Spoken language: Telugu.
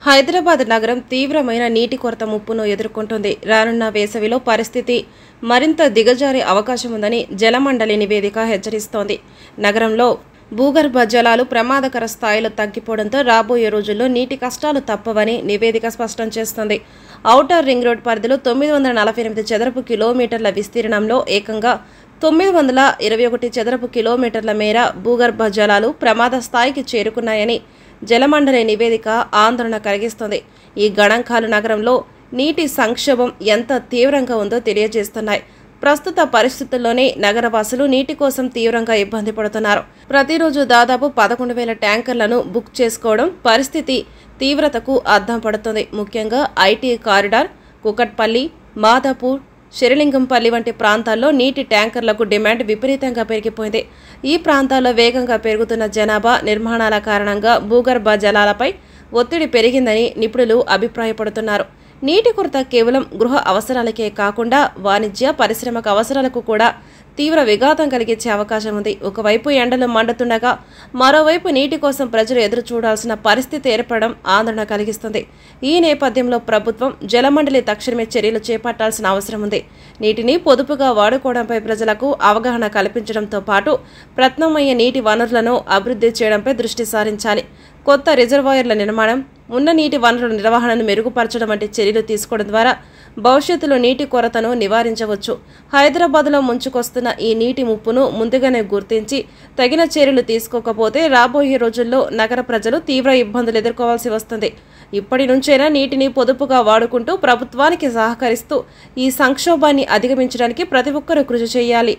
హైదరాబాద్ నగరం తీవ్రమైన నీటి కొరత ముప్పును ఎదుర్కొంటుంది. రానున్న వేసవిలో పరిస్థితి మరింత దిగజారే అవకాశం ఉందని జలమండలి నివేదిక హెచ్చరిస్తోంది. నగరంలో భూగర్భ జలాలు ప్రమాదకర స్థాయిలో తగ్గిపోవడంతో రాబోయే రోజుల్లో నీటి కష్టాలు తప్పవని నివేదిక స్పష్టం చేస్తోంది. ఔటర్ రింగ్ రోడ్ పరిధిలో 948 చదరపు కిలోమీటర్ల విస్తీర్ణంలో ఏకంగా 921 చదరపు కిలోమీటర్ల మేర భూగర్భ జలాలు ప్రమాద స్థాయికి చేరుకున్నాయని జలమండలి నివేదిక ఆందోళన కలిగిస్తుంది. ఈ గణాంకాలు నగరంలో నీటి సంక్షోభం ఎంత తీవ్రంగా ఉందో తెలియజేస్తున్నాయి. ప్రస్తుత పరిస్థితుల్లోనే నగరవాసులు నీటి కోసం తీవ్రంగా ఇబ్బంది పడుతున్నారు. ప్రతిరోజు దాదాపు 11,000 ట్యాంకర్లను బుక్ చేసుకోవడం పరిస్థితి తీవ్రతకు అద్దం పడుతుంది. ముఖ్యంగా ఐటీ కారిడార్, కుకట్పల్లి, మాదాపూర్, శిరలింగంపల్లి వంటి ప్రాంతాల్లో నీటి ట్యాంకర్లకు డిమాండ్ విపరీతంగా పెరిగిపోయింది. ఈ ప్రాంతాల్లో వేగంగా పెరుగుతున్న జనాభా నిర్మాణాల కారణంగా భూగర్భ జలాలపై ఒత్తిడి పెరిగిందని నిపుణులు అభిప్రాయపడుతున్నారు. నీటి కొరత కేవలం గృహ అవసరాలకే కాకుండా వాణిజ్య, పారిశ్రామిక అవసరాలకు కూడా తీవ్ర విఘాతం కలిగించే అవకాశం ఉంది. ఒకవైపు ఎండలు మండుతుండగా మరోవైపు నీటి కోసం ప్రజలు ఎదురు చూడాల్సిన పరిస్థితి ఏర్పడడం ఆందోళన కలిగిస్తుంది. ఈ నేపథ్యంలో ప్రభుత్వం జలమండలి తక్షణమే చర్యలు చేపట్టాల్సిన అవసరం ఉంది. నీటిని పొదుపుగా వాడుకోవడంపై ప్రజలకు అవగాహన కల్పించడంతో పాటు ప్రత్యామ్నాయ నీటి వనరులను అభివృద్ధి చేయడంపై దృష్టి సారించాలి. కొత్త రిజర్వాయర్ల నిర్మాణం, ఉన్న నీటి వనరుల నిర్వహణను మెరుగుపరచడం వంటి చర్యలు తీసుకోవడం ద్వారా భవిష్యత్తులో నీటి కొరతను నివారించవచ్చు. హైదరాబాద్లో ముంచుకొస్తున్న ఈ నీటి ముప్పును ముందుగానే గుర్తించి తగిన చర్యలు తీసుకోకపోతే రాబోయే రోజుల్లో నగర ప్రజలు తీవ్ర ఇబ్బందులు ఎదుర్కోవాల్సి వస్తుంది. ఇప్పటి నుంచైనా నీటిని పొదుపుగా వాడుకుంటూ ప్రభుత్వానికి సహకరిస్తూ ఈ సంక్షోభాన్ని అధిగమించడానికి ప్రతి ఒక్కరూ కృషి చేయాలి.